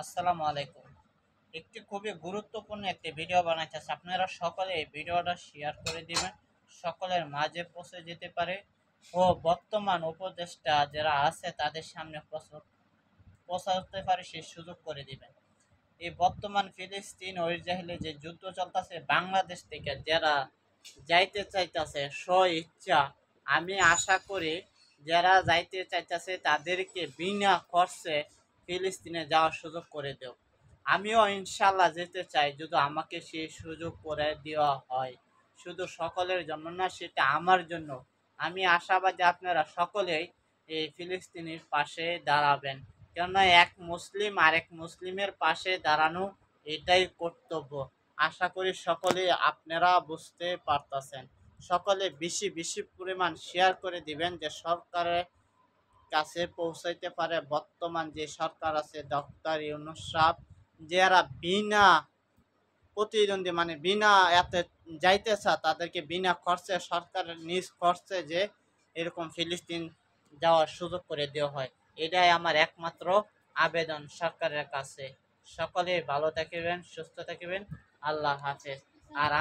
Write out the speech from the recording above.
আসসালামু আলাইকুম। একটি খুবই গুরুত্বপূর্ণ একটি ভিডিও বানাইতেছে। আপনারা সকলে এই ভিডিওটা শেয়ার করে দিবেন, সকলের মাঝে পৌঁছে যেতে পারে ও বর্তমান উপদেষ্টা যারা আছে তাদের সামনে পৌঁছাতে পারে সেই সুযোগ করে দিবেন। এই বর্তমান ফিলিস্তিন ও ইসরায়েলে যে যুদ্ধ চলতেছে, বাংলাদেশ থেকে যারা যাইতে চাইতেছে স্ব ইচ্ছা, আমি আশা করি যারা যাইতে চাইতেছে তাদেরকে বিনা খরচে ফিলিস্তিনে যাওয়ার সুযোগ করে দেও। আমিও ইনশাল্লাহ যেতে চাই যদি আমাকে সেই সুযোগ করে দেওয়া হয়। শুধু সকলের জন্য না, সেটা আমার জন্য। আমি আশাবাদী আপনারা সকলেই এই ফিলিস্তিনির পাশে দাঁড়াবেন, কেননা এক মুসলিম আরেক মুসলিমের পাশে দাঁড়ানো এটাই কর্তব্য। আশা করি সকলে আপনারা বুঝতে পারতেছেন। সকলে বেশি বেশি পরিমাণ শেয়ার করে দিবেন, যে সরকারের কাছে পৌঁছাইতে পারে বর্তমান যে সরকার আছে ডক্টর ইউনূস সাহেব, যারা বিনা প্রতিদ্বন্দ্বী মানে বিনা এতে যাইতেছে তাদেরকে বিনা খরচে সরকারের নিজ খরচে যে এরকম ফিলিস্তিন যাওয়ার সুযোগ করে দেওয়া হয়। এটাই আমার একমাত্র আবেদন সরকারের কাছে। সকলে ভালো থাকিবেন, সুস্থ থাকিবেন। আল্লাহ হাফেজ। আর